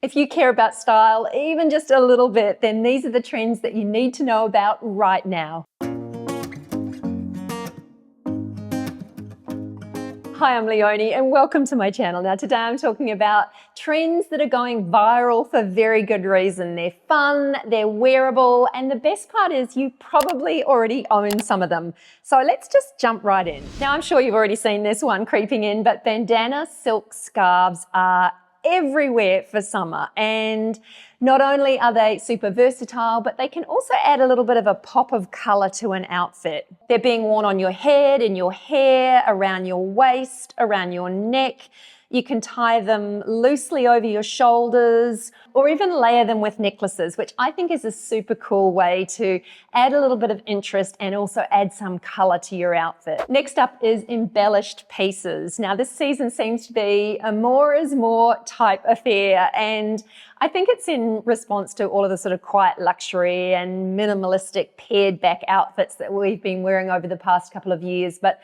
If you care about style, even just a little bit, then these are the trends that you need to know about right now. Hi, I'm Leonie and welcome to my channel. Now today I'm talking about trends that are going viral for very good reason. They're fun, they're wearable, and the best part is you probably already own some of them. So let's just jump right in. Now I'm sure you've already seen this one creeping in, but bandana silk scarves are everywhere for summer, and not only are they super versatile, but they can also add a little bit of a pop of color to an outfit. They're being worn on your head, in your hair, around your waist, around your neck. You can tie them loosely over your shoulders or even layer them with necklaces, which I think is a super cool way to add a little bit of interest and also add some color to your outfit. Next up is embellished pieces. Now this season seems to be a more is more type affair, and I think it's in response to all of the sort of quiet luxury and minimalistic pared back outfits that we've been wearing over the past couple of years. But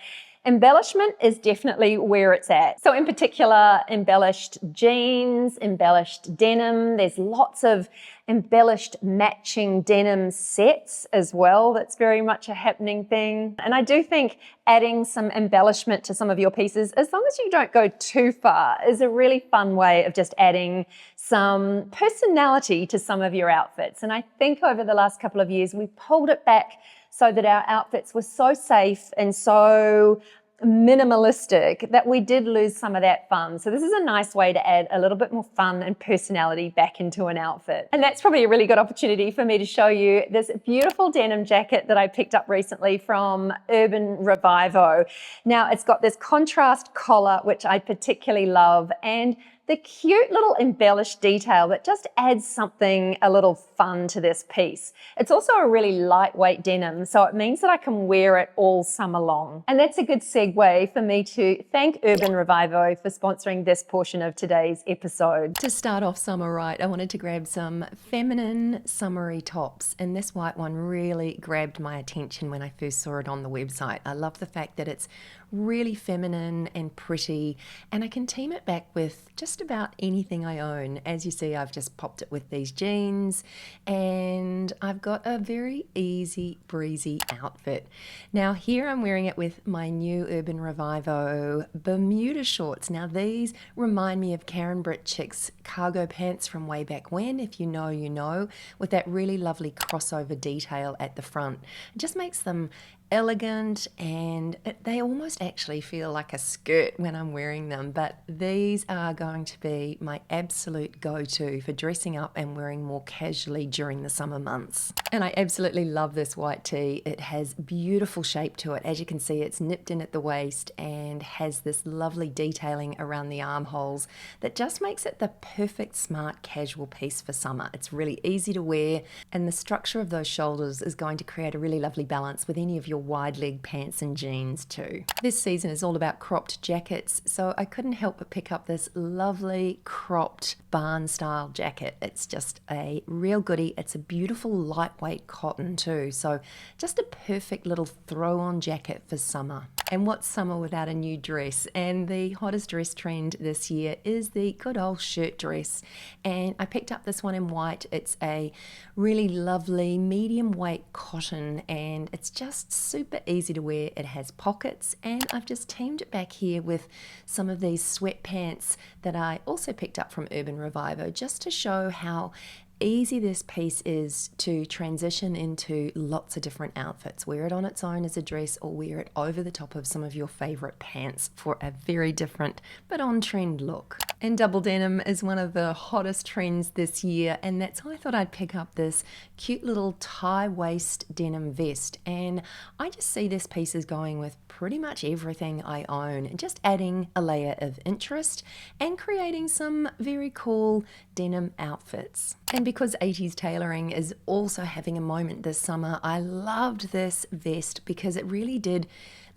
embellishment is definitely where it's at. So in particular, embellished jeans, embellished denim. There's lots of embellished matching denim sets as well. That's very much a happening thing. And I do think adding some embellishment to some of your pieces, as long as you don't go too far, is a really fun way of just adding some personality to some of your outfits. And I think over the last couple of years, we pulled it back so that our outfits were so safe and so minimalistic that we did lose some of that fun. So this is a nice way to add a little bit more fun and personality back into an outfit. And that's probably a really good opportunity for me to show you this beautiful denim jacket that I picked up recently from Revivo. Now it's got this contrast collar, which I particularly love, and the cute little embellished detail that just adds something a little fun to this piece. It's also a really lightweight denim, so it means that I can wear it all summer long. And that's a good segue for me to thank Revivo for sponsoring this portion of today's episode. To start off summer right, I wanted to grab some feminine summery tops, and this white one really grabbed my attention when I first saw it on the website. I love the fact that it's really feminine and pretty, and I can team it back with just about anything I own. As you see, I've just popped it with these jeans, and I've got a very easy breezy outfit. Now here I'm wearing it with my new Revivo Bermuda shorts. Now these remind me of Karen Britchick's cargo pants from way back when. If you know, you know, with that really lovely crossover detail at the front. It just makes them elegant, and they almost actually feel like a skirt when I'm wearing them, but these are going to be my absolute go-to for dressing up and wearing more casually during the summer months. And I absolutely love this white tee. It has beautiful shape to it. As you can see, it's nipped in at the waist and has this lovely detailing around the armholes that just makes it the perfect smart casual piece for summer. It's really easy to wear, and the structure of those shoulders is going to create a really lovely balance with any of your wide leg pants and jeans too. This season is all about cropped jackets, so I couldn't help but pick up this lovely cropped barn style jacket. It's just a real goodie. It's a beautiful lightweight cotton too, so just a perfect little throw on jacket for summer. And what's summer without a new dress? And the hottest dress trend this year is the good old shirt dress, and I picked up this one in white. It's a really lovely medium weight cotton, and it's just super easy to wear. It has pockets, and I've just teamed it back here with some of these sweatpants that I also picked up from Revivo, just to show how easy this piece is to transition into lots of different outfits. Wear it on its own as a dress, or wear it over the top of some of your favorite pants for a very different but on-trend look. And double denim is one of the hottest trends this year, and that's why I thought I'd pick up this cute little tie waist denim vest. And I just see this piece as going with pretty much everything I own, and just adding a layer of interest and creating some very cool denim outfits. And because 80s tailoring is also having a moment this summer, I loved this vest because it really did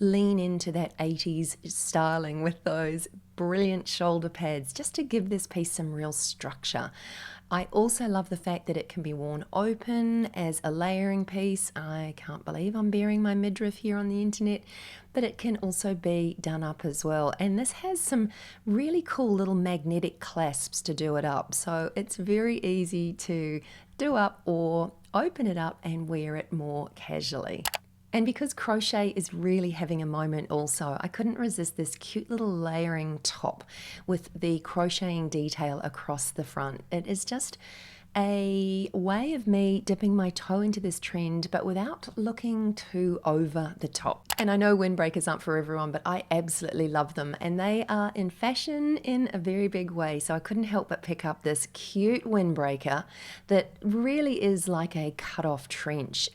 lean into that 80s styling with those brilliant shoulder pads just to give this piece some real structure. I also love the fact that it can be worn open as a layering piece. I can't believe I'm bearing my midriff here on the internet, but it can also be done up as well. And this has some really cool little magnetic clasps to do it up. So it's very easy to do up or open it up and wear it more casually. And because crochet is really having a moment also, I couldn't resist this cute little layering top with the crocheting detail across the front. It is just a way of me dipping my toe into this trend, but without looking too over the top. And I know windbreakers aren't for everyone, but I absolutely love them, and they are in fashion in a very big way. So I couldn't help but pick up this cute windbreaker that really is like a cut-off trench.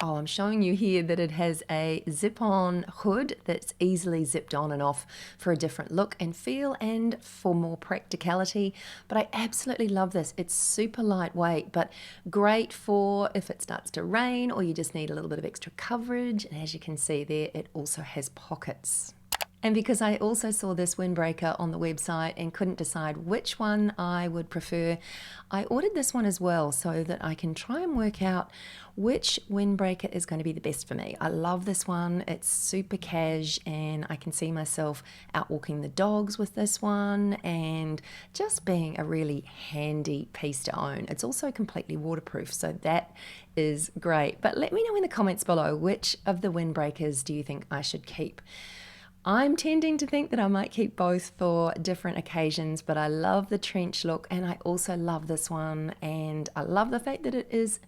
I'm showing you here that it has a zip-on hood that's easily zipped on and off for a different look and feel and for more practicality. But I absolutely love this. It's super lightweight, but great for if it starts to rain or you just need a little bit of extra coverage. And as you can see there, it also has pockets. And because I also saw this windbreaker on the website and couldn't decide which one I would prefer, I ordered this one as well so that I can try and work out which windbreaker is going to be the best for me. I love this one. It's super cash and I can see myself out walking the dogs with this one and just being a really handy piece to own. It's also completely waterproof, so that is great. But let me know in the comments below, which of the windbreakers do you think I should keep? I'm tending to think that I might keep both for different occasions, but I love the trench look and I also love this one, and I love the fact that it is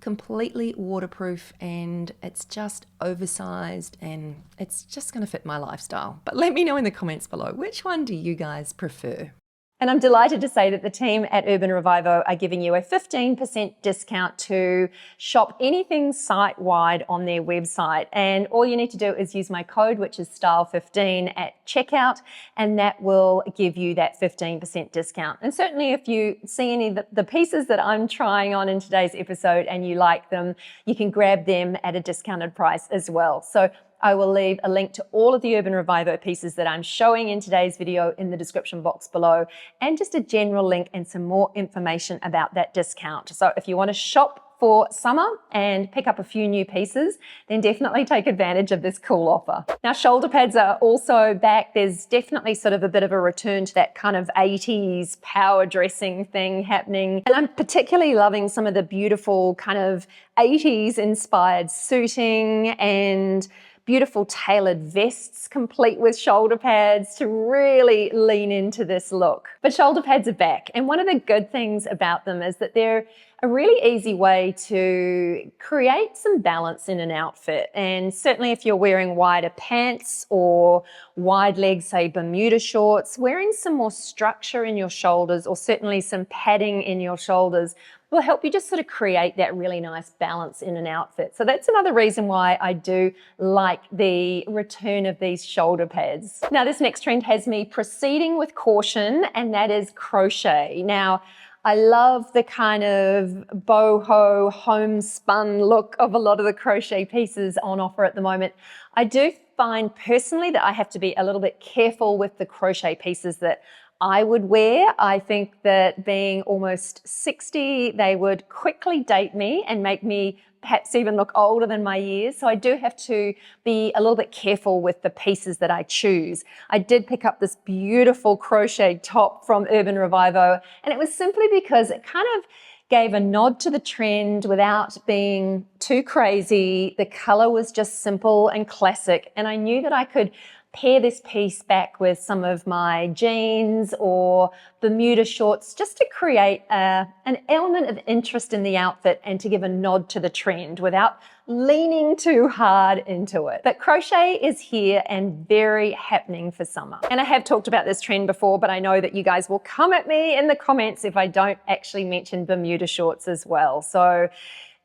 completely waterproof and it's just oversized and it's just going to fit my lifestyle. But let me know in the comments below, which one do you guys prefer? And I'm delighted to say that the team at Urban Revivo are giving you a 15% discount to shop anything site-wide on their website. And all you need to do is use my code, which is STYLE15 at checkout, and that will give you that 15% discount. And certainly if you see any of the pieces that I'm trying on in today's episode and you like them, you can grab them at a discounted price as well. So I will leave a link to all of the Urban Revivo pieces that I'm showing in today's video in the description box below, and just a general link and some more information about that discount. So if you want to shop for summer and pick up a few new pieces, then definitely take advantage of this cool offer. Now, shoulder pads are also back. There's definitely sort of a bit of a return to that kind of 80s power dressing thing happening. And I'm particularly loving some of the beautiful kind of 80s inspired suiting and beautiful tailored vests complete with shoulder pads to really lean into this look. But shoulder pads are back, and one of the good things about them is that they're a really easy way to create some balance in an outfit. And certainly if you're wearing wider pants or wide leg, say Bermuda shorts, wearing some more structure in your shoulders or certainly some padding in your shoulders will help you just sort of create that really nice balance in an outfit. So that's another reason why I do like the return of these shoulder pads. Now, this next trend has me proceeding with caution, and that is crochet. Now, I love the kind of boho homespun look of a lot of the crochet pieces on offer at the moment. I do find personally that I have to be a little bit careful with the crochet pieces that I would wear. I think that being almost 60, they would quickly date me and make me perhaps even look older than my years. So I do have to be a little bit careful with the pieces that I choose. I did pick up this beautiful crochet top from Urban Revivo, and it was simply because it kind of gave a nod to the trend without being too crazy. The color was just simple and classic, and I knew that I could pair this piece back with some of my jeans or Bermuda shorts just to create an element of interest in the outfit and to give a nod to the trend without leaning too hard into it. But crochet is here and very happening for summer. And I have talked about this trend before, but I know that you guys will come at me in the comments if I don't actually mention Bermuda shorts as well. So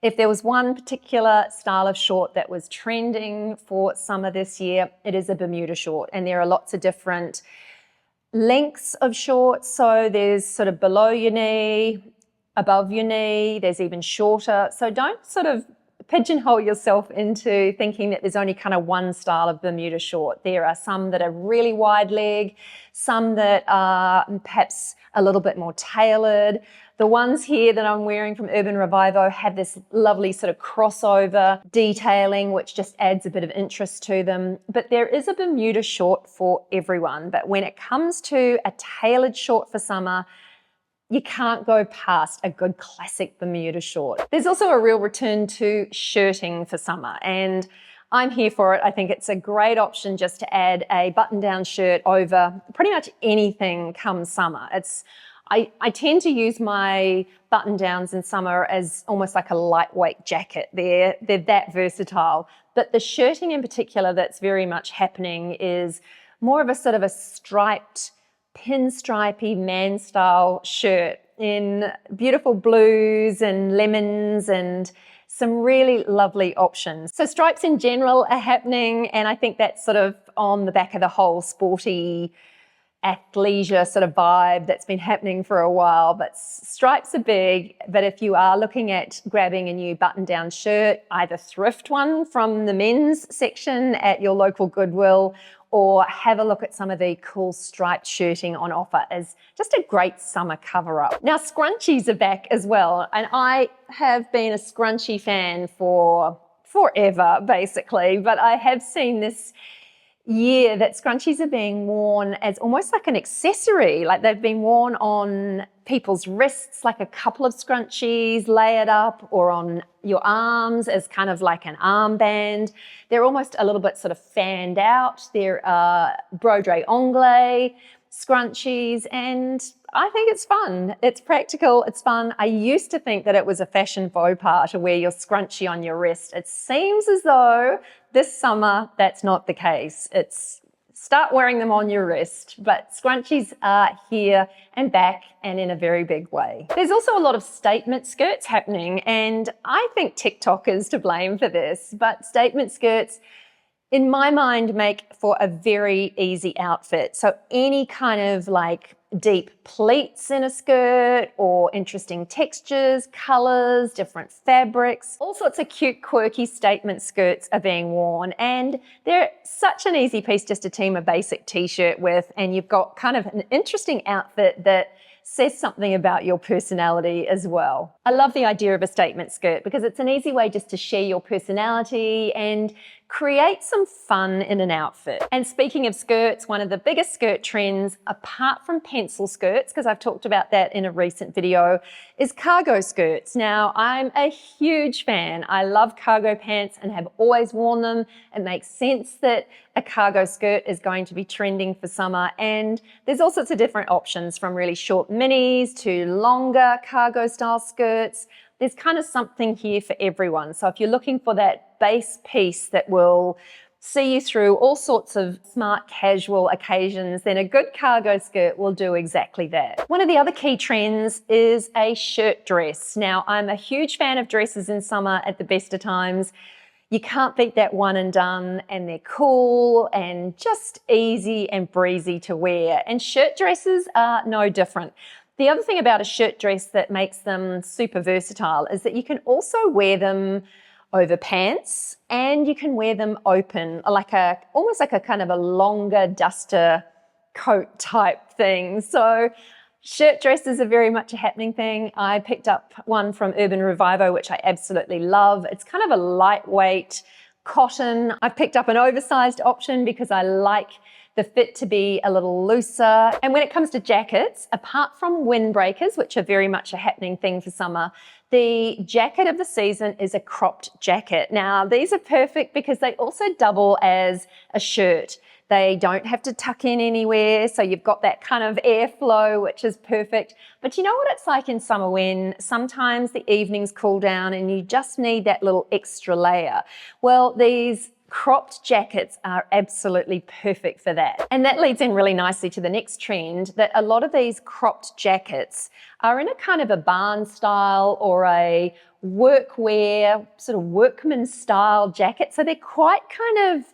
if there was one particular style of short that was trending for summer this year, it is a Bermuda short. And there are lots of different lengths of shorts. So there's sort of below your knee, above your knee, there's even shorter. So don't sort of pigeonhole yourself into thinking that there's only kind of one style of Bermuda short. There are some that are really wide leg, some that are perhaps a little bit more tailored. The ones here that I'm wearing from Urban Revivo have this lovely sort of crossover detailing, which just adds a bit of interest to them. But there is a Bermuda short for everyone. But when it comes to a tailored short for summer, you can't go past a good classic Bermuda short. There's also a real return to shirting for summer, and I'm here for it. I think it's a great option just to add a button-down shirt over pretty much anything come summer. I tend to use my button-downs in summer as almost like a lightweight jacket. They're that versatile. But the shirting in particular that's very much happening is more of a sort of a striped, pinstripey Manstyle shirt in beautiful blues and lemons and some really lovely options. So stripes in general are happening, and I think that's sort of on the back of the whole sporty athleisure sort of vibe that's been happening for a while. But stripes are big, but if you are looking at grabbing a new button-down shirt, either thrift one from the men's section at your local Goodwill, or have a look at some of the cool striped shirting on offer as just a great summer cover-up. Now, scrunchies are back as well, and I have been a scrunchie fan for forever, basically, but I have seen this year that scrunchies are being worn as almost like an accessory, like they've been worn on people's wrists, like a couple of scrunchies layered up, or on your arms as kind of like an armband. They're almost a little bit sort of fanned out. There are brodre anglais scrunchies, and I think it's fun. It's practical, it's fun. I used to think that it was a fashion faux pas to wear your scrunchie on your wrist. It seems as though this summer that's not the case. It's start wearing them on your wrist, but scrunchies are here and back, and in a very big way. There's also a lot of statement skirts happening, and I think TikTok is to blame for this, but statement skirts, in my mind, make for a very easy outfit. So any kind of like deep pleats in a skirt, or interesting textures, colors, different fabrics, all sorts of cute, quirky statement skirts are being worn, and they're such an easy piece just to team a basic t-shirt with, and you've got kind of an interesting outfit that says something about your personality as well. I love the idea of a statement skirt because it's an easy way just to share your personality and create some fun in an outfit. And speaking of skirts, one of the biggest skirt trends, apart from pencil skirts, because I've talked about that in a recent video, is cargo skirts. Now, I'm a huge fan. I love cargo pants and have always worn them. It makes sense that a cargo skirt is going to be trending for summer, and there's all sorts of different options, from really short minis to longer cargo style skirts. There's kind of something here for everyone. So if you're looking for that base piece that will see you through all sorts of smart casual occasions, then a good cargo skirt will do exactly that. One of the other key trends is a shirt dress. Now, I'm a huge fan of dresses in summer at the best of times. You can't beat that one and done, and they're cool and just easy and breezy to wear. And shirt dresses are no different. The other thing about a shirt dress that makes them super versatile is that you can also wear them over pants, and you can wear them open, like almost like a kind of a longer duster coat type thing. So shirt dresses are very much a happening thing. I picked up one from Urban Revivo, which I absolutely love. It's kind of a lightweight cotton. I've picked up an oversized option because I like the fit to be a little looser. And when it comes to jackets, apart from windbreakers, which are very much a happening thing for summer, the jacket of the season is a cropped jacket. Now, these are perfect because they also double as a shirt. They don't have to tuck in anywhere, so you've got that kind of airflow, which is perfect. But you know what it's like in summer when sometimes the evenings cool down and you just need that little extra layer? Well, these cropped jackets are absolutely perfect for that. And that leads in really nicely to the next trend, that a lot of these cropped jackets are in a kind of a barn style or a workwear, sort of workman style jacket. So they're quite kind of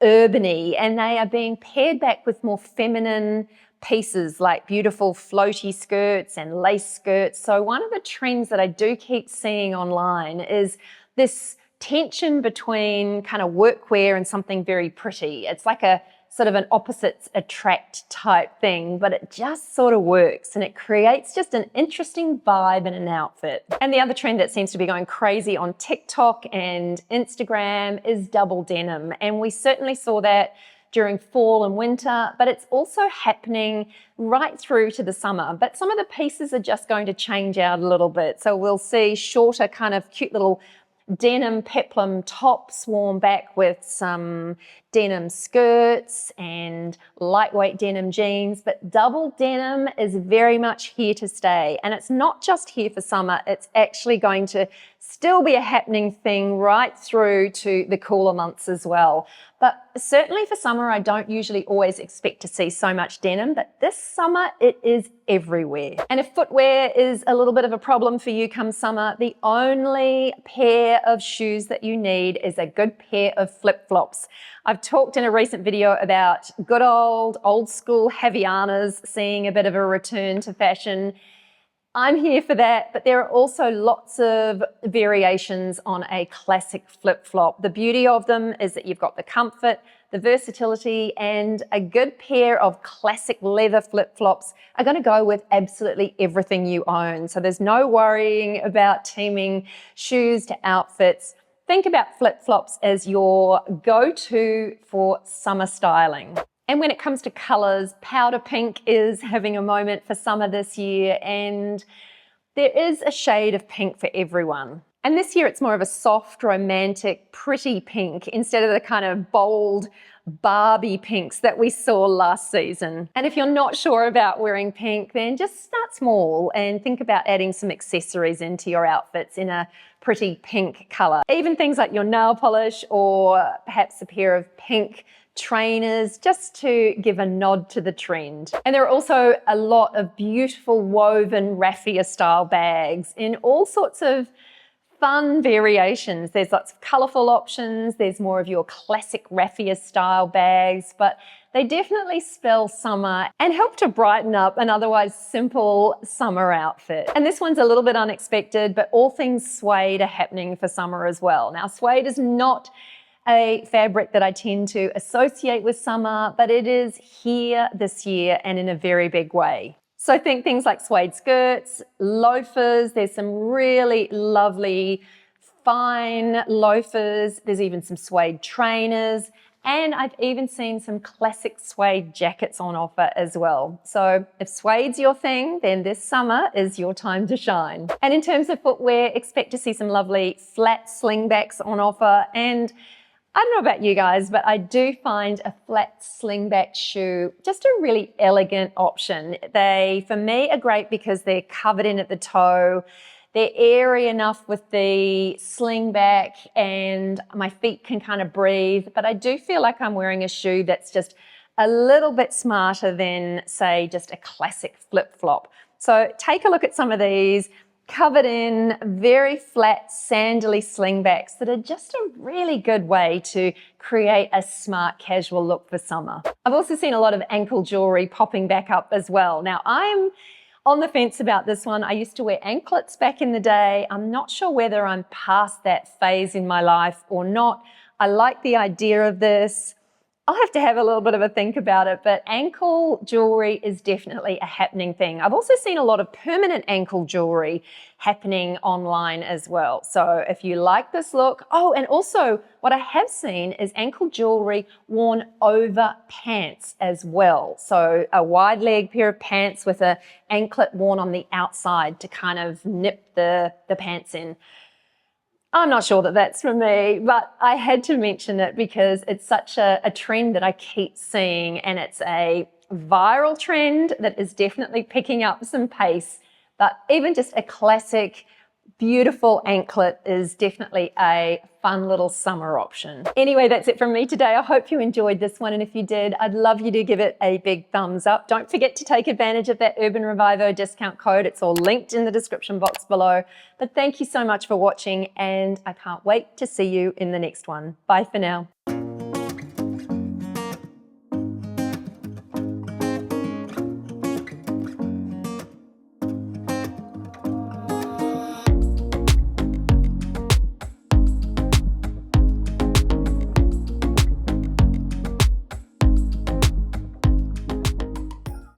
urban-y, and they are being paired back with more feminine pieces like beautiful floaty skirts and lace skirts. So one of the trends that I do keep seeing online is this tension between kind of workwear and something very pretty. It's like a sort of an opposites attract type thing, but it just sort of works and it creates just an interesting vibe in an outfit. And the other trend that seems to be going crazy on TikTok and Instagram is double denim. And we certainly saw that during fall and winter, but it's also happening right through to the summer. But some of the pieces are just going to change out a little bit. So we'll see shorter kind of cute little denim peplum tops worn back with some denim skirts and lightweight denim jeans, but double denim is very much here to stay. And it's not just here for summer, it's actually going to still be a happening thing right through to the cooler months as well. But certainly for summer, I don't usually always expect to see so much denim, but this summer it is everywhere. And if footwear is a little bit of a problem for you come summer, the only pair of shoes that you need is a good pair of flip-flops. I've talked in a recent video about good old school Havaianas seeing a bit of a return to fashion. I'm here for that, but there are also lots of variations on a classic flip-flop. The beauty of them is that you've got the comfort, the versatility, and a good pair of classic leather flip-flops are going to go with absolutely everything you own. So there's no worrying about teaming shoes to outfits. Think about flip-flops as your go-to for summer styling. And when it comes to colors, powder pink is having a moment for summer this year, and there is a shade of pink for everyone. And this year it's more of a soft, romantic, pretty pink instead of the kind of bold Barbie pinks that we saw last season. And if you're not sure about wearing pink, then just start small and think about adding some accessories into your outfits in a pretty pink color. Even things like your nail polish or perhaps a pair of pink trainers, just to give a nod to the trend. And there are also a lot of beautiful woven raffia style bags in all sorts of fun variations. There's lots of colorful options. There's more of your classic raffia style bags, but they definitely spell summer and help to brighten up an otherwise simple summer outfit. And this one's a little bit unexpected, but all things suede are happening for summer as well. Now, suede is not a fabric that I tend to associate with summer, but it is here this year and in a very big way. So think things like suede skirts, loafers. There's some really lovely fine loafers. There's even some suede trainers, and I've even seen some classic suede jackets on offer as well. So if suede's your thing, then this summer is your time to shine. And in terms of footwear, expect to see some lovely flat slingbacks on offer. And I don't know about you guys, but I do find a flat slingback shoe just a really elegant option. They, for me, are great because they're covered in at the toe. They're airy enough with the slingback and my feet can kind of breathe, but I do feel like I'm wearing a shoe that's just a little bit smarter than, say, just a classic flip-flop. So take a look at some of these. Covered in very flat sandally slingbacks that are just a really good way to create a smart casual look for summer. I've also seen a lot of ankle jewelry popping back up as well. Now I'm on the fence about this one. I used to wear anklets back in the day. I'm not sure whether I'm past that phase in my life or not. I like the idea of this. I'll have to have a little bit of a think about it, but ankle jewelry is definitely a happening thing. I've also seen a lot of permanent ankle jewelry happening online as well. So if you like this look, oh, and also what I have seen is ankle jewelry worn over pants as well. So a wide leg pair of pants with an anklet worn on the outside to kind of nip the pants in. I'm not sure that that's for me, but I had to mention it because it's such a trend that I keep seeing, and it's a viral trend that is definitely picking up some pace. But even just a classic, beautiful anklet is definitely a fun little summer option. Anyway, that's it from me today. I hope you enjoyed this one, and if you did, I'd love you to give it a big thumbs up. Don't forget to take advantage of that Urban Revivo discount code. It's all linked in the description box below. But thank you so much for watching, and I can't wait to see you in the next one. Bye for now.